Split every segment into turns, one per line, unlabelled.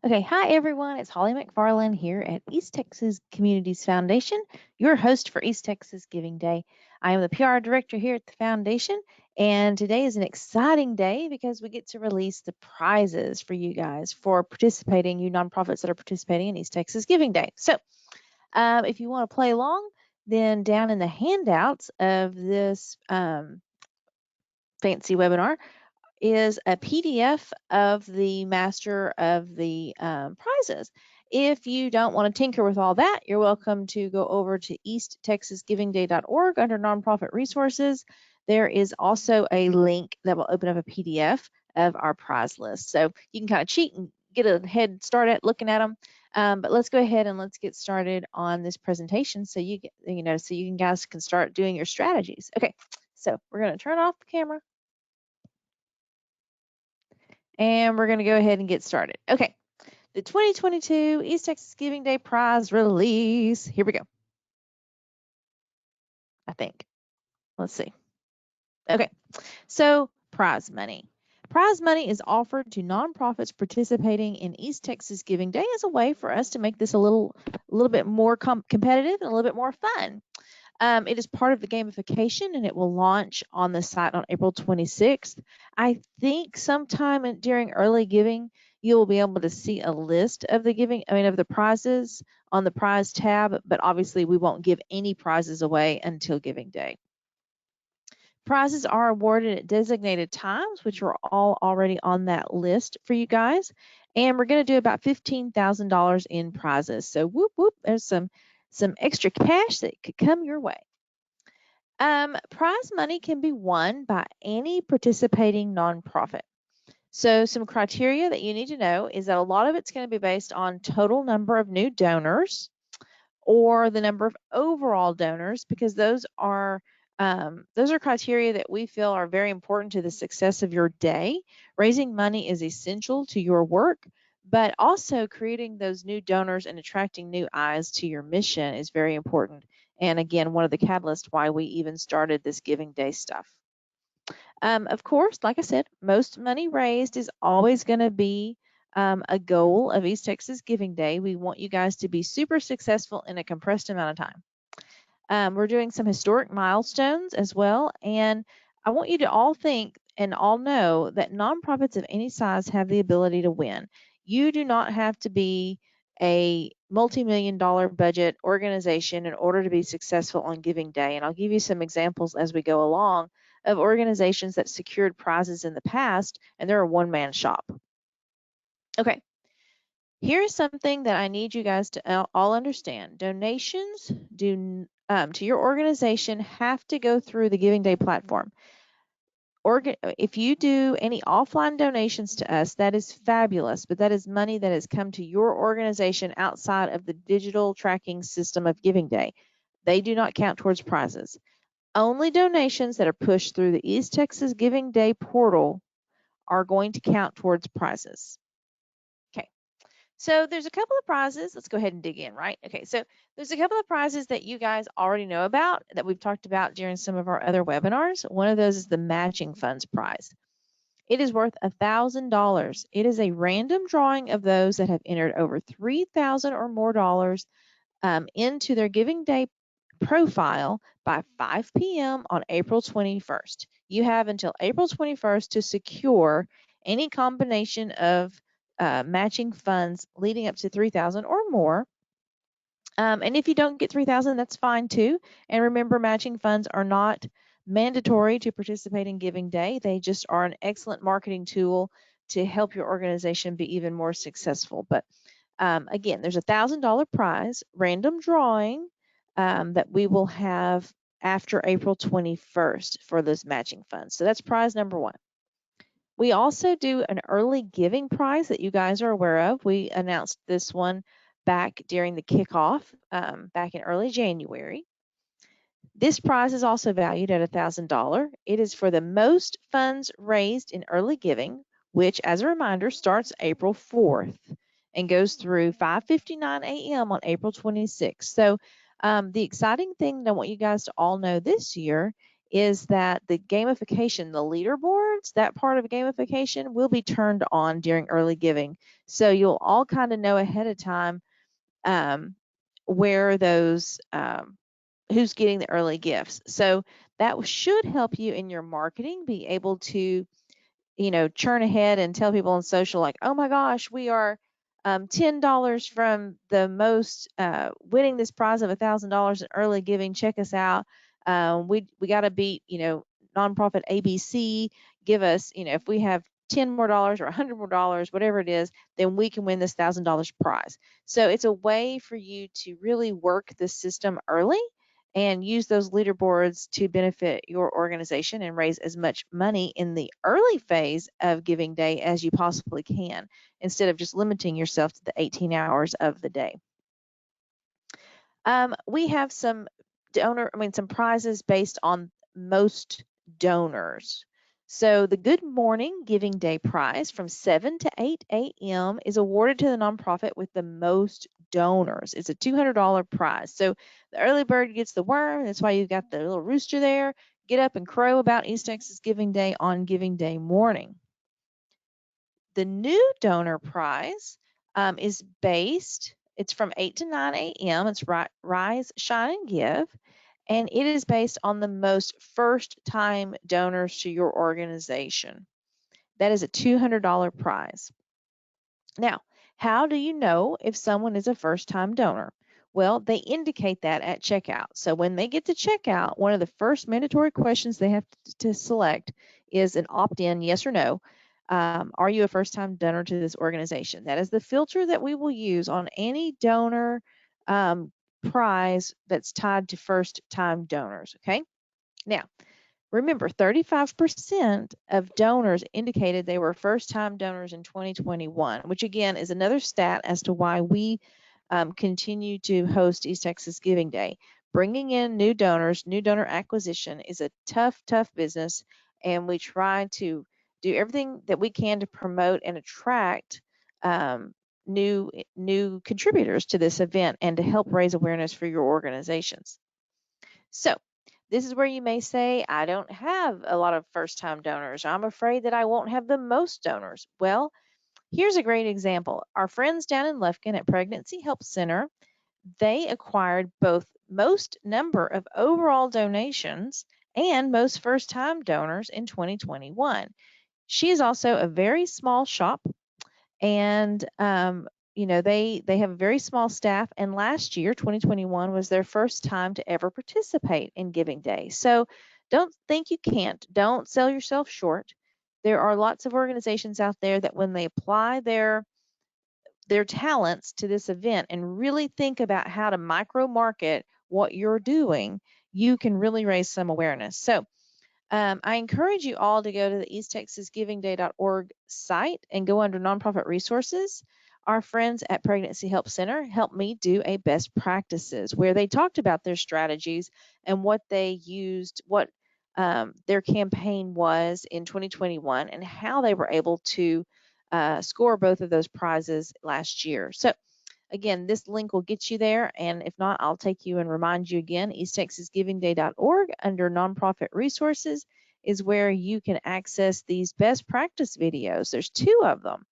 Okay, hi everyone. It's Holly McFarland here at East Texas Communities Foundation, your host for East Texas Giving Day. I am the PR director here at the foundation, and today is an exciting day because we get to release the prizes for you guys for participating, you nonprofits that are participating in East Texas Giving Day. So, if you want to play along, then down in the handouts of this fancy webinar is a PDF of the master of the prizes. If you don't want to tinker with all that, you're welcome to go over to easttexasgivingday.org under nonprofit resources. There is also a link that will open up a PDF of our prize list. So you can kind of cheat and get a head start at looking at them. But let's go ahead and let's get started on this presentation so you guys can start doing your strategies. Okay, so we're going to turn off the camera. And we're going to go ahead and get started. Okay, the 2022 East Texas Giving Day prize release. Here we go. I think. Let's see. Okay, so prize money. Prize money is offered to nonprofits participating in East Texas Giving Day as a way for us to make this a little bit more competitive and a little bit more fun. It is part of the gamification, and it will launch on the site on April 26th. I think sometime during early giving, you will be able to see a list of the prizes on the prize tab, but obviously we won't give any prizes away until Giving Day. Prizes are awarded at designated times, which are all already on that list for you guys. And we're going to do about $15,000 in prizes. So whoop, whoop, there's some extra cash that could come your way. Prize money can be won by any participating nonprofit. So some criteria that you need to know is that a lot of it's going to be based on total number of new donors or the number of overall donors, because those are criteria that we feel are very important to the success of your day. Raising money is essential to your work, but also creating those new donors and attracting new eyes to your mission is very important. And again, one of the catalysts why we even started this Giving Day stuff. Of course, like I said, most money raised is always going to be a goal of East Texas Giving Day. We want you guys to be super successful in a compressed amount of time. We're doing some historic milestones as well, and I want you to all think and all know that nonprofits of any size have the ability to win. You do not have to be a multi-million-dollar budget organization in order to be successful on Giving Day, and I'll give you some examples as we go along of organizations that secured prizes in the past, and they're a one-man shop. Okay, here's something that I need you guys to all understand. Donations to your organization have to go through the Giving Day platform. If you do any offline donations to us, that is fabulous, but that is money that has come to your organization outside of the digital tracking system of Giving Day. They do not count towards prizes. Only donations that are pushed through the East Texas Giving Day portal are going to count towards prizes. Okay, so there's a couple of prizes. Let's go ahead and dig in, right? Okay, so there's a couple of prizes that you guys already know about that we've talked about during some of our other webinars. One of those is the Matching Funds prize. It is worth $1,000. It is a random drawing of those that have entered over $3,000 or more dollars into their Giving Day profile by 5 p.m. on April 21st. You have until April 21st to secure any combination of matching funds leading up to $3,000 or more. And if you don't get $3,000, that's fine too. And remember, matching funds are not mandatory to participate in Giving Day. They just are an excellent marketing tool to help your organization be even more successful. But again, there's a $1,000 prize, random drawing, that we will have after April 21st for those matching funds. So that's prize number one. We also do an early giving prize that you guys are aware of. We announced this one back during the kickoff back in early January. This prize is also valued at $1,000. It is for the most funds raised in early giving, which, as a reminder, starts April 4th and goes through 5:59 a.m. on April 26th. So the exciting thing that I want you guys to all know this year is that the gamification, the leaderboards, that part of gamification will be turned on during early giving. So you'll all kind of know ahead of time where those, who's getting the early gifts. So that should help you in your marketing be able to, churn ahead and tell people on social like, oh my gosh, we are $10 from the most winning this prize of $1,000 in early giving. Check us out. We got to beat, nonprofit ABC. Give us, if we have $10 more or $100 more, whatever it is, then we can win this $1,000 prize. So it's a way for you to really work the system early and use those leaderboards to benefit your organization and raise as much money in the early phase of giving day as you possibly can, instead of just limiting yourself to the 18 hours of the day. We have some some prizes based on most donors. So the Good Morning Giving Day prize from 7 to 8 a.m. is awarded to the nonprofit with the most donors. It's a $200 prize. So the early bird gets the worm. That's why you've got the little rooster there. Get up and crow about East Texas Giving Day on Giving Day morning. The new donor prize is based, it's from 8 to 9 a.m. It's Rise, Shine, and Give. And it is based on the most first-time donors to your organization. That is a $200 prize. Now, how do you know if someone is a first-time donor? Well, they indicate that at checkout. So when they get to checkout, one of the first mandatory questions they have to select is an opt-in, yes or no. Are you a first-time donor to this organization? That is the filter that we will use on any donor prize that's tied to first-time donors, okay? Now, remember, 35% of donors indicated they were first-time donors in 2021, which again is another stat as to why we continue to host East Texas Giving Day. Bringing in new donors, new donor acquisition is a tough business, and we try to do everything that we can to promote and attract new contributors to this event and to help raise awareness for your organizations. So this is where you may say, I don't have a lot of first-time donors. I'm afraid that I won't have the most donors. Well, here's a great example. Our friends down in Lufkin at Pregnancy Help Center, they acquired both most number of overall donations and most first-time donors in 2021. She is also a very small shop, and they have a very small staff, and last year 2021 was their first time to ever participate in Giving Day. So don't think you can't. Don't sell yourself short. There are lots of organizations out there that when they apply their talents to this event and really think about how to micro market what you're doing, you can really raise some awareness. So I encourage you all to go to the easttexasgivingday.org site and go under nonprofit resources. Our friends at Pregnancy Help Center helped me do a best practices where they talked about their strategies and what they used, what their campaign was in 2021 and how they were able to score both of those prizes last year. So again, this link will get you there, and if not, I'll take you and remind you again, easttexasgivingday.org under nonprofit resources is where you can access these best practice videos. There's two of them.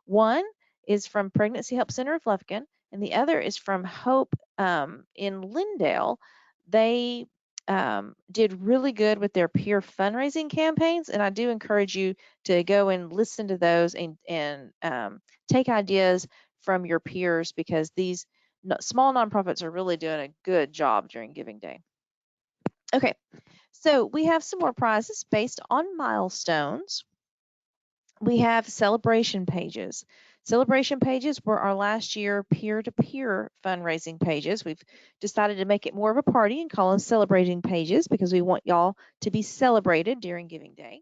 One is from Pregnancy Help Center of Lufkin, and the other is from Hope in Lindale. They did really good with their peer fundraising campaigns, and I do encourage you to go and listen to those and take ideas from your peers, because these small nonprofits are really doing a good job during Giving Day. Okay, so we have some more prizes based on milestones. We have celebration pages. Celebration pages were our last year peer-to-peer fundraising pages. We've decided to make it more of a party and call them celebrating pages because we want y'all to be celebrated during Giving Day.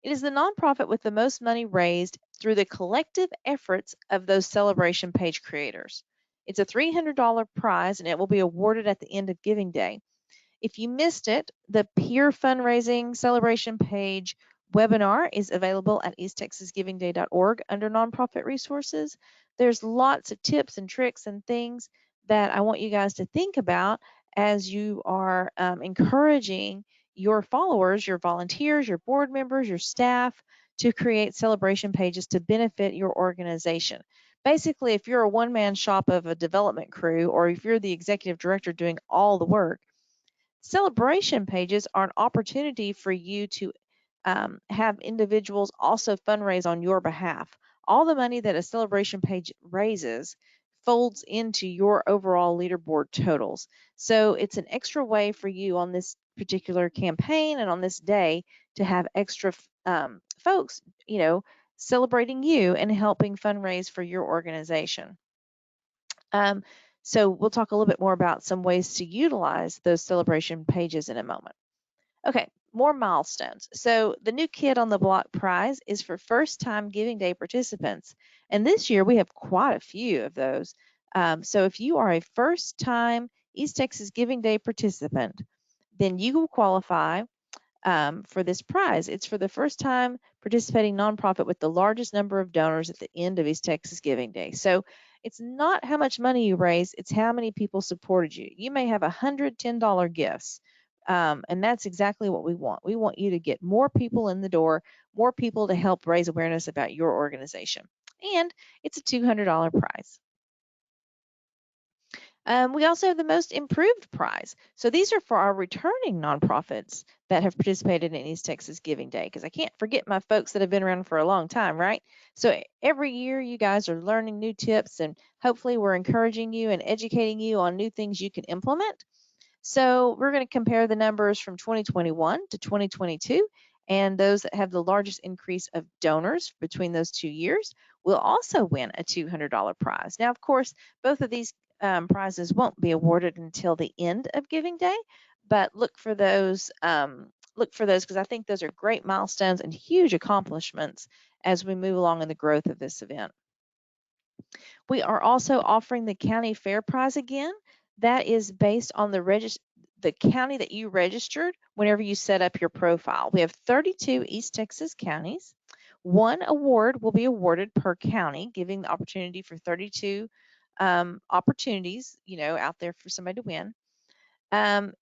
It is the nonprofit with the most money raised through the collective efforts of those celebration page creators. It's a $300 prize, and it will be awarded at the end of Giving Day. If you missed it, the peer fundraising celebration page webinar is available at easttexasgivingday.org under nonprofit resources. There's lots of tips and tricks and things that I want you guys to think about as you are encouraging your followers, your volunteers, your board members, your staff to create celebration pages to benefit your organization. Basically, if you're a one-man shop of a development crew, or if you're the executive director doing all the work, celebration pages are an opportunity for you to have individuals also fundraise on your behalf. All the money that a celebration page raises folds into your overall leaderboard totals. So it's an extra way for you on this particular campaign and on this day to have extra folks, celebrating you and helping fundraise for your organization. So we'll talk a little bit more about some ways to utilize those celebration pages in a moment. Okay, more milestones. So the new Kid on the Block prize is for first-time Giving Day participants. And this year we have quite a few of those. So if you are a first-time East Texas Giving Day participant, then you will qualify for this prize. It's for the first time participating nonprofit with the largest number of donors at the end of East Texas Giving Day. So it's not how much money you raise, it's how many people supported you. You may have $110 gifts, and that's exactly what we want. We want you to get more people in the door, more people to help raise awareness about your organization. And it's a $200 prize. We also have the Most Improved prize. So these are for our returning nonprofits that have participated in East Texas Giving Day, because I can't forget my folks that have been around for a long time, right? So every year you guys are learning new tips, and hopefully we're encouraging you and educating you on new things you can implement. So we're going to compare the numbers from 2021 to 2022, and those that have the largest increase of donors between those 2 years will also win a $200 prize. Now, of course, both of these prizes won't be awarded until the end of Giving Day, but look for those because I think those are great milestones and huge accomplishments as we move along in the growth of this event. We are also offering the County Fair Prize again. That is based on the county that you registered whenever you set up your profile. We have 32 East Texas counties. One award will be awarded per county, giving the opportunity for 32 opportunities, out there for somebody to win.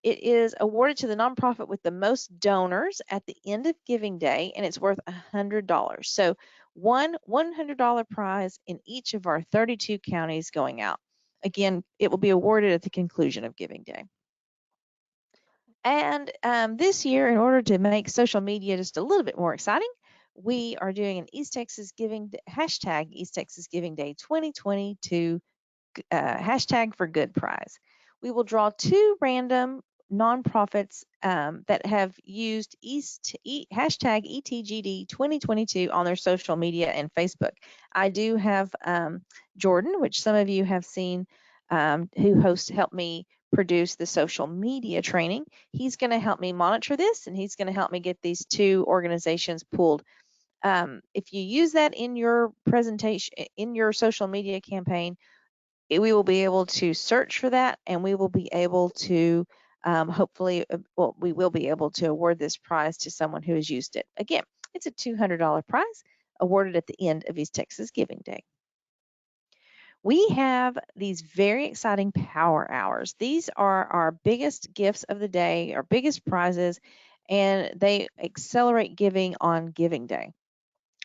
It is awarded to the nonprofit with the most donors at the end of Giving Day, and it's worth $100. So one $100 prize in each of our 32 counties going out. Again, it will be awarded at the conclusion of Giving Day. And this year, in order to make social media just a little bit more exciting, we are doing an East Texas Giving hashtag East Texas Giving Day 2022 hashtag for good prize. We will draw 2 random nonprofits that have used hashtag ETGD 2022 on their social media and Facebook. I do have Jordan, which some of you have seen, who helped me produce the social media training. He's going to help me monitor this, and he's going to help me get these 2 organizations pulled. If you use that in your presentation, in your social media campaign, we will be able to search for that, and we will be able to we will be able to award this prize to someone who has used it. Again, it's a $200 prize awarded at the end of East Texas Giving Day. We have these very exciting power hours. These are our biggest gifts of the day, our biggest prizes, and they accelerate giving on Giving Day.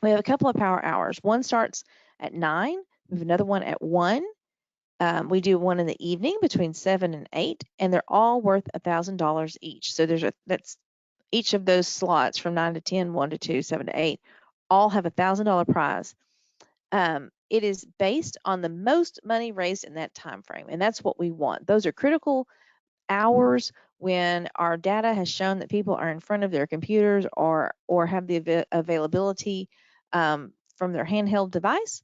We have a couple of power hours. One starts at 9. We have another one at 1. We do one in the evening between 7 and 8, and they're all worth $1,000 each. So that's each of those slots from 9 to 10, 1 to 2, 7 to 8, all have $1,000 prize. It is based on the most money raised in that time frame, and that's what we want. Those are critical hours when our data has shown that people are in front of their computers or have the availability from their handheld device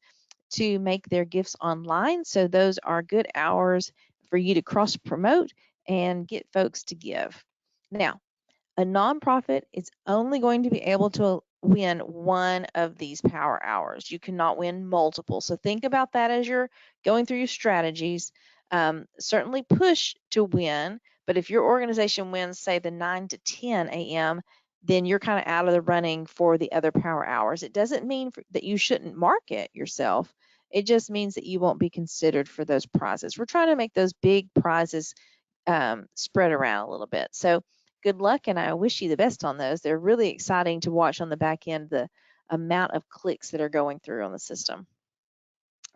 to make their gifts online. So those are good hours for you to cross promote and get folks to give. Now, a nonprofit is only going to be able to win one of these power hours. You cannot win multiple. So think about that as you're going through your strategies. Certainly push to win, but if your organization wins, say, the 9 to 10 a.m., then you're kind of out of the running for the other power hours. It doesn't mean that you shouldn't market yourself. It just means that you won't be considered for those prizes. We're trying to make those big prizes spread around a little bit. So good luck, and I wish you the best on those. They're really exciting to watch on the back end, the amount of clicks that are going through on the system.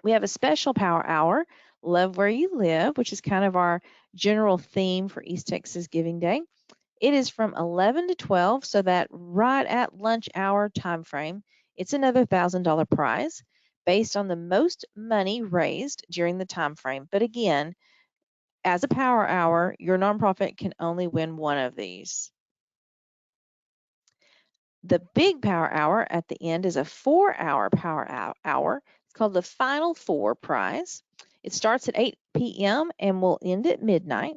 We have a special power hour, Love Where You Live, which is kind of our general theme for East Texas Giving Day. It is from 11 to 12, so that right at lunch hour time frame. It's another $1,000 prize based on the most money raised during the time frame. But again, as a power hour, your nonprofit can only win one of these. The big power hour at the end is a 4-hour power hour. It's called the Final Four prize. It starts at 8 p.m. and will end at midnight.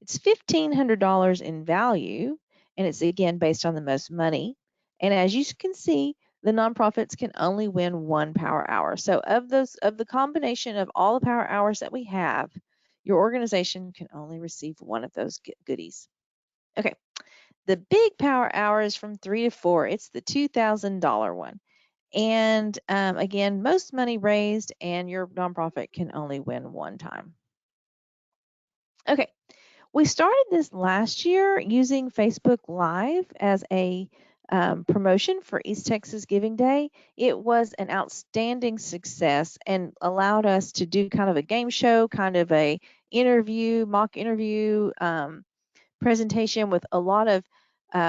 It's $1,500 in value, and it's again based on the most money. And as you can see, the nonprofits can only win one power hour. So of the combination of all the power hours that we have, your organization can only receive one of those goodies. Okay, the big power hour is from 3 to 4. It's the $2,000 one. And again, most money raised, and your nonprofit can only win one time. Okay, we started this last year using Facebook Live as a promotion for East Texas Giving Day. It was an outstanding success and allowed us to do kind of a game show, kind of a mock interview presentation with a lot of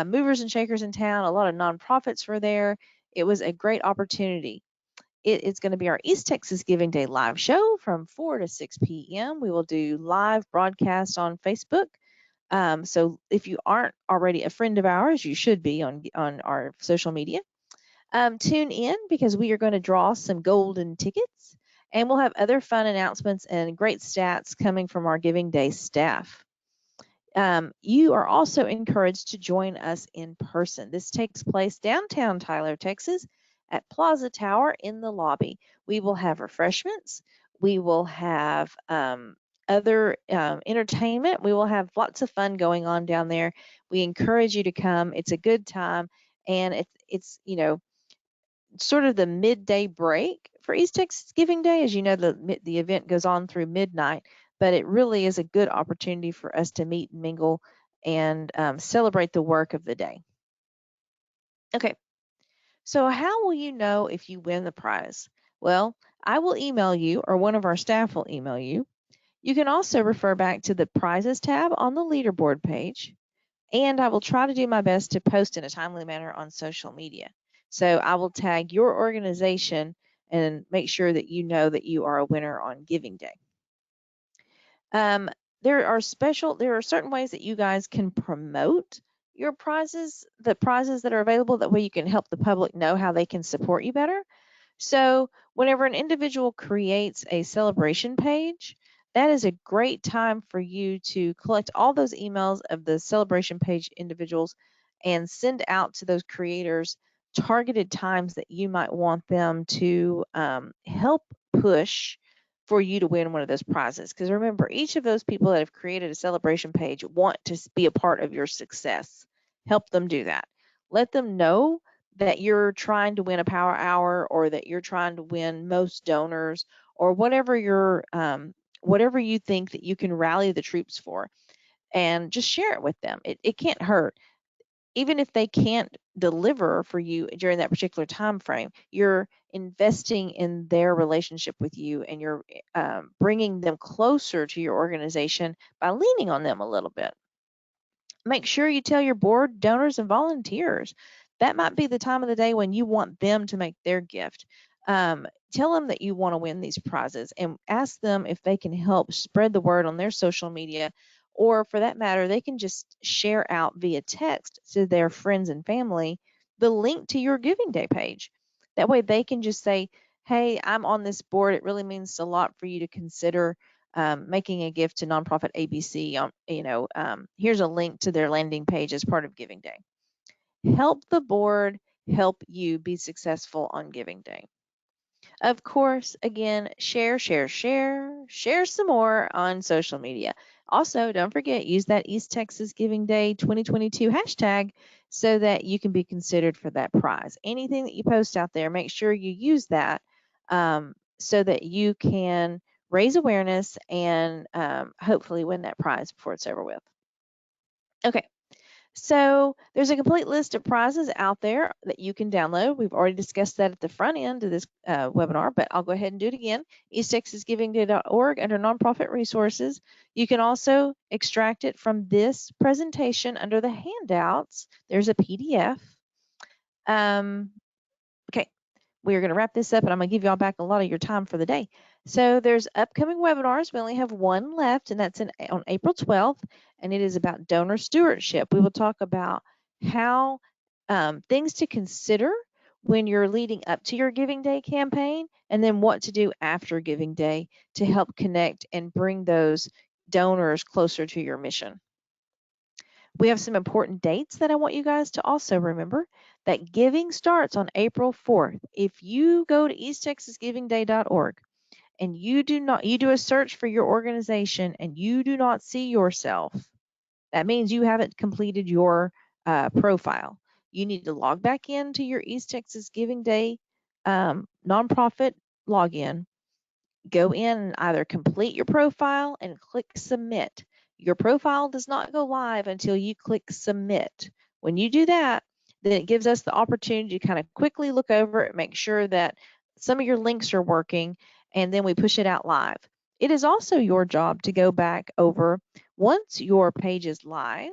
movers and shakers in town. A lot of nonprofits were there. It was a great opportunity. It is going to be our East Texas Giving Day live show from 4 to 6 p.m. We will do live broadcasts on Facebook. So if you aren't already a friend of ours, you should be on our social media. Tune in because we are going to draw some golden tickets, and we'll have other fun announcements and great stats coming from our Giving Day staff. You are also encouraged to join us in person. This takes place downtown Tyler, Texas, at Plaza Tower in the lobby. We will have refreshments. We will have other entertainment. We will have lots of fun going on down there. We encourage you to come. It's a good time, and it's sort of the midday break for East Texas Giving Day. As you know, the event goes on through midnight, but it really is a good opportunity for us to meet and mingle and celebrate the work of the day. Okay, so how will you know if you win the prize? Well, I will email you, or one of our staff will email you. You can also refer back to the prizes tab on the leaderboard page, and I will try to do my best to post in a timely manner on social media. So I will tag your organization and make sure that you know that you are a winner on Giving Day. There are certain ways that you guys can promote your prizes, the prizes that are available. That way you can help the public know how they can support you better. So whenever an individual creates a celebration page, that is a great time for you to collect all those emails of the celebration page individuals and send out to those creators targeted times that you might want them to help push for you to win one of those prizes. Because remember, each of those people that have created a celebration page want to be a part of your success. Help them do that. Let them know that you're trying to win a power hour, or that you're trying to win most donors, or whatever you think that you can rally the troops for, and just share it with them. It can't hurt. Even if they can't deliver for you during that particular time frame, you're investing in their relationship with you, and you're bringing them closer to your organization by leaning on them a little bit. Make sure you tell your board, donors, and volunteers. That might be the time of the day when you want them to make their gift. Tell them that you want to win these prizes, and ask them if they can help spread the word on their social media, or for that matter, they can just share out via text to their friends and family the link to your Giving Day page. That way they can just say, hey, I'm on this board. It really means a lot for you to consider making a gift to nonprofit ABC. Here's a link to their landing page as part of Giving Day. Help the board help you be successful on Giving Day. Of course, again, share some more on social media. Also, don't forget, use that East Texas Giving Day 2022 hashtag so that you can be considered for that prize. Anything that you post out there, make sure you use that so that you can raise awareness and hopefully win that prize before it's over with. Okay, So there's a complete list of prizes out there that you can download. We've already discussed that at the front end of this webinar, but I'll go ahead and do it again. EastTexasGivingDay.org under nonprofit resources. You can also extract it from this presentation under the handouts. There's a PDF. Okay, we're going to wrap this up, and I'm going to give y'all back a lot of your time for the day. So there's upcoming webinars. We only have one left, and that's on April 12th, and it is about donor stewardship. We will talk about how things to consider when you're leading up to your Giving Day campaign, and then what to do after Giving Day to help connect and bring those donors closer to your mission. We have some important dates that I want you guys to also remember. That giving starts on April 4th. If you go to easttexasgivingday.org and you do a search for your organization and you do not see yourself, that means you haven't completed your profile. You need to log back into your East Texas Giving Day nonprofit login. Go in and either complete your profile and click submit. Your profile does not go live until you click submit. When you do that, then it gives us the opportunity to kind of quickly look over it, make sure that some of your links are working, and then we push it out live. It is also your job to go back over once your page is live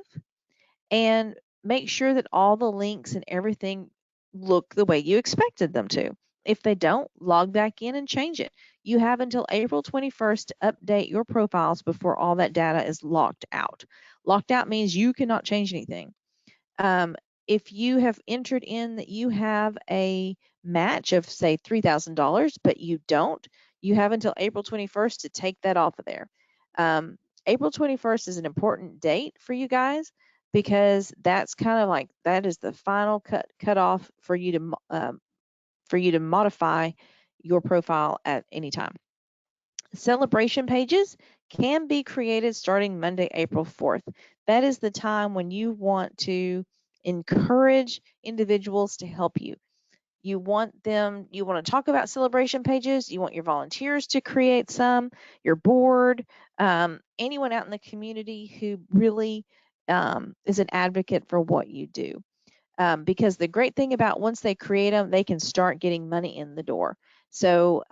and make sure that all the links and everything look the way you expected them to. If they don't, log back in and change it. You have until April 21st to update your profiles before all that data is locked out. Locked out means you cannot change anything. If you have entered in that you have a match of, say, $3,000, but you don't, you have until April 21st to take that off of there. April 21st is an important date for you guys because that's kind of like, that is the final cutoff for you to modify your profile at any time. Celebration pages can be created starting Monday, April 4th. That is the time when you want to encourage individuals to help you. You want to talk about celebration pages. You want your volunteers to create some, your board, anyone out in the community who really is an advocate for what you do. Because the great thing about once they create them, they can start getting money in the door. So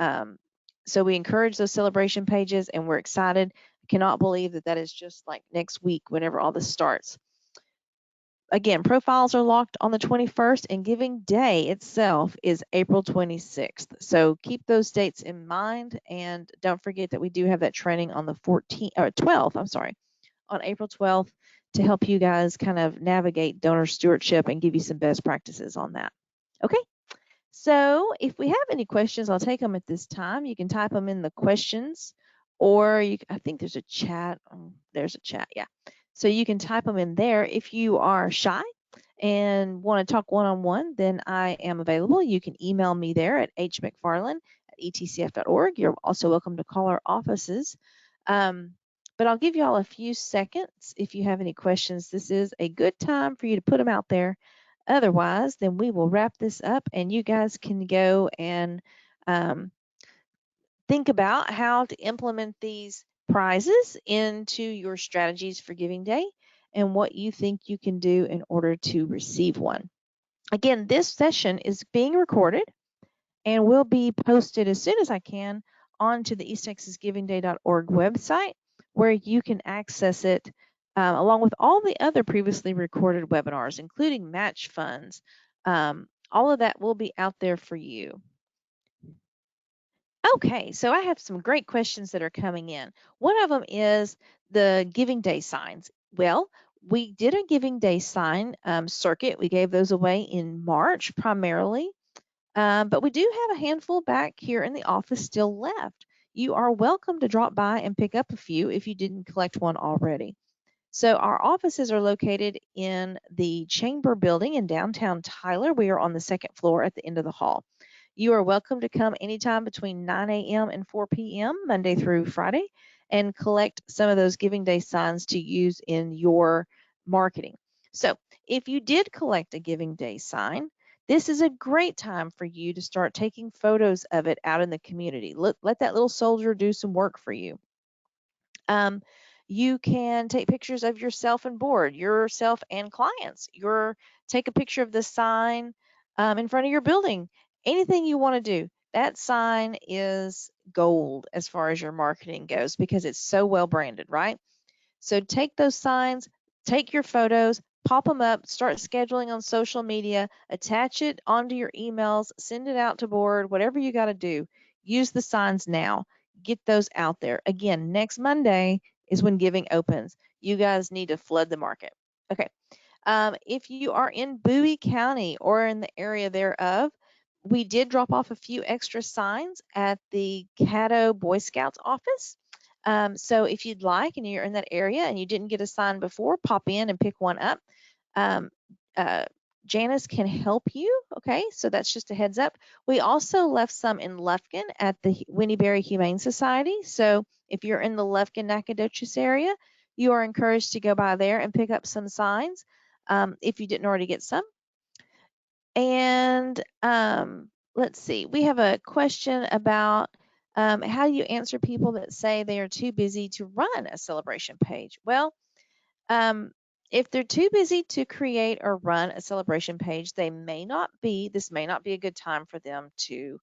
we encourage those celebration pages, and we're excited. I cannot believe that is just like next week whenever all this starts. Again, profiles are locked on the 21st, and Giving Day itself is April 26th. So keep those dates in mind, and don't forget that we do have that training on the 12th, on April 12th to help you guys kind of navigate donor stewardship and give you some best practices on that. Okay. So if we have any questions, I'll take them at this time. You can type them in the questions, or I think there's a chat. There's a chat, yeah. So you can type them in there. If you are shy and want to talk one-on-one, then I am available. You can email me there at hmcfarland@etcf.org. You're also welcome to call our offices. But I'll give you all a few seconds if you have any questions. This is a good time for you to put them out there. Otherwise, then we will wrap this up, and you guys can go and think about how to implement these prizes into your strategies for Giving Day and what you think you can do in order to receive one. Again, this session is being recorded and will be posted as soon as I can onto the easttexasgivingday.org website, where you can access it along with all the other previously recorded webinars, including match funds. All of that will be out there for you. Okay, so I have some great questions that are coming in. One of them is the Giving Day signs. Well, we did a Giving Day sign circuit. We gave those away in March primarily, but we do have a handful back here in the office still left. You are welcome to drop by and pick up a few if you didn't collect one already. So our offices are located in the Chamber Building in downtown Tyler. We are on the second floor at the end of the hall. You are welcome to come anytime between 9 a.m. and 4 p.m. Monday through Friday and collect some of those Giving Day signs to use in your marketing. So if you did collect a Giving Day sign, this is a great time for you to start taking photos of it out in the community. Let that little soldier do some work for you. You can take pictures of yourself and board, yourself and clients. Take a picture of the sign in front of your building. Anything you want to do. That sign is gold as far as your marketing goes because it's so well branded, right? So take those signs, take your photos, pop them up, start scheduling on social media, attach it onto your emails, send it out to board, whatever you got to do. Use the signs now. Get those out there. Again, next Monday is when giving opens. You guys need to flood the market. Okay. If you are in Bowie County or in the area thereof, we did drop off a few extra signs at the Caddo Boy Scouts office. So if you'd like and you're in that area and you didn't get a sign before, pop in and pick one up. Um, Janice can help you. Okay, so that's just a heads up. We also left some in Lufkin at the Winnieberry Humane Society. So if you're in the Lufkin Nacogdoches area, you are encouraged to go by there and pick up some signs if you didn't already get some. And let's see, we have a question about how do you answer people that say they are too busy to run a celebration page? Well, if they're too busy to create or run a celebration page, this may not be a good time for them to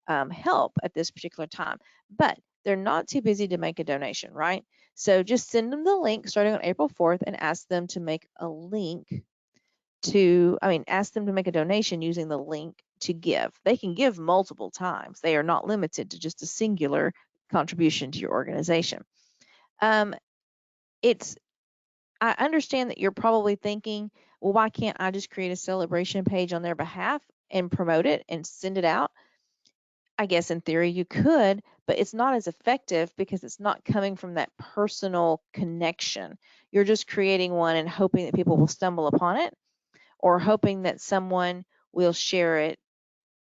help at this particular time, but they're not too busy to make a donation, right? So just send them the link starting on April 4th and ask them to make a ask them to make a donation using the link to give. They can give multiple times. They are not limited to just a singular contribution to your organization. I understand that you're probably thinking, well, why can't I just create a celebration page on their behalf and promote it and send it out? I guess in theory you could, but it's not as effective because it's not coming from that personal connection. You're just creating one and hoping that people will stumble upon it or hoping that someone will share it,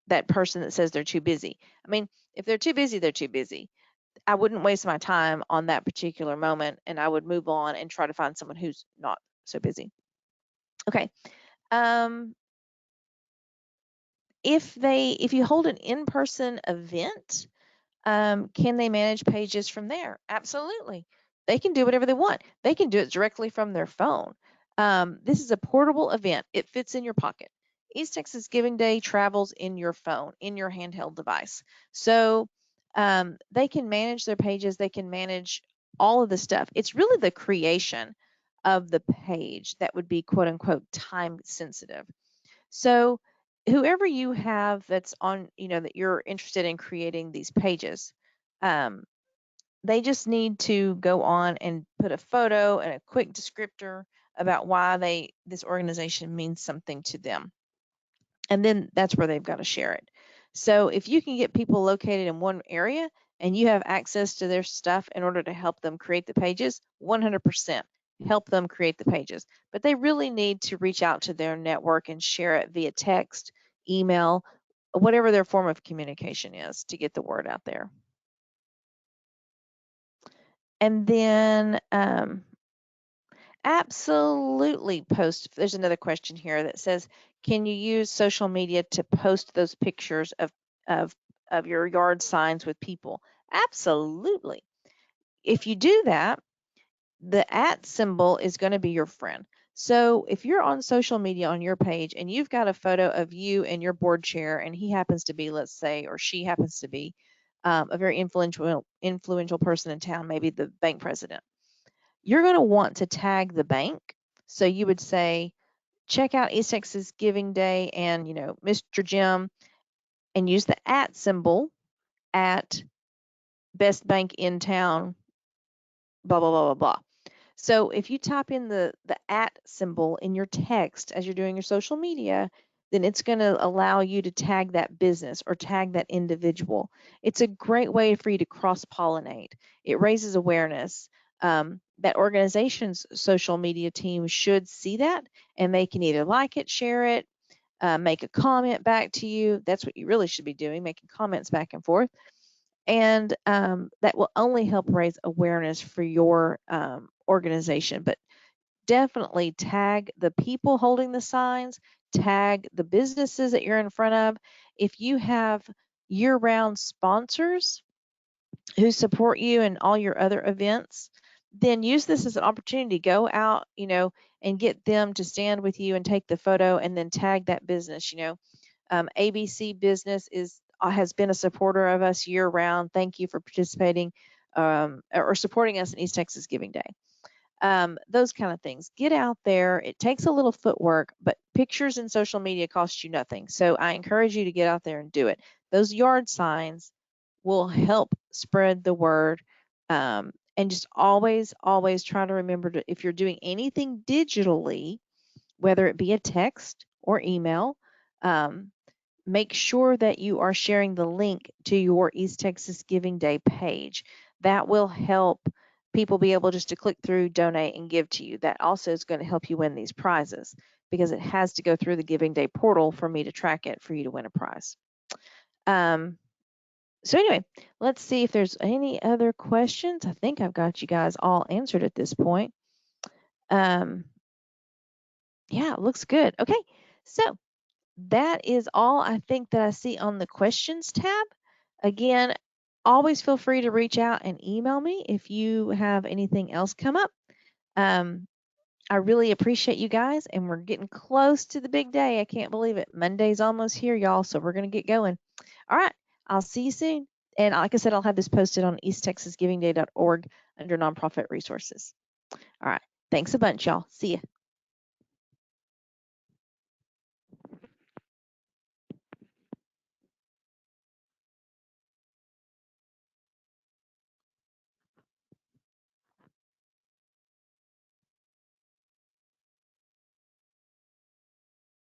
that person that says they're too busy. I mean, if they're too busy, they're too busy. I wouldn't waste my time on that particular moment, and I would move on and try to find someone who's not so busy. Okay. If you hold an in-person event, can they manage pages from there? Absolutely. They can do whatever they want. They can do it directly from their phone. This is a portable event. It fits in your pocket. East Texas Giving Day travels in your phone, in your handheld device. So they can manage their pages. They can manage all of the stuff. It's really the creation of the page that would be quote unquote time sensitive. So whoever you have that's on, that you're interested in creating these pages, they just need to go on and put a photo and a quick descriptor about why this organization means something to them. And then that's where they've got to share it. So if you can get people located in one area and you have access to their stuff in order to help them create the pages, 100% help them create the pages. But they really need to reach out to their network and share it via text, email, whatever their form of communication is to get the word out there. And then absolutely post. There's another question here that says, can you use social media to post those pictures of your yard signs with people? Absolutely. If you do that, the @ symbol is going to be your friend. So if you're on social media on your page and you've got a photo of you and your board chair, and he happens to be, let's say, or she happens to be a very influential person in town, maybe the bank president, you're going to want to tag the bank. So you would say, check out East Texas Giving Day and, Mr. Jim, and use the @ symbol at Best Bank in Town, blah, blah, blah, blah, blah. So if you type in the @ symbol in your text as you're doing your social media, then it's going to allow you to tag that business or tag that individual. It's a great way for you to cross-pollinate. It raises awareness. That organization's social media team should see that, and they can either like it, share it, make a comment back to you. That's what you really should be doing, making comments back and forth. And that will only help raise awareness for your organization. But definitely tag the people holding the signs, tag the businesses that you're in front of. If you have year-round sponsors who support you in all your other events, then use this as an opportunity. Go out, and get them to stand with you and take the photo and then tag that business. ABC Business has been a supporter of us year round. Thank you for participating or supporting us in East Texas Giving Day. Those kind of things. Get out there. It takes a little footwork, but pictures and social media cost you nothing. So I encourage you to get out there and do it. Those yard signs will help spread the word. And just always, always try to remember to, if you're doing anything digitally, whether it be a text or email, make sure that you are sharing the link to your East Texas Giving Day page. That will help people be able just to click through, donate, and give to you. That also is going to help you win these prizes because it has to go through the Giving Day portal for me to track it for you to win a prize. So anyway, let's see if there's any other questions. I think I've got you guys all answered at this point. Yeah, it looks good. Okay, so that is all I think that I see on the questions tab. Again, always feel free to reach out and email me if you have anything else come up. I really appreciate you guys, and we're getting close to the big day. I can't believe it. Monday's almost here, y'all, so we're going to get going. All right, I'll see you soon. And like I said, I'll have this posted on easttexasgivingday.org under nonprofit resources. All right, thanks a bunch, y'all. See ya.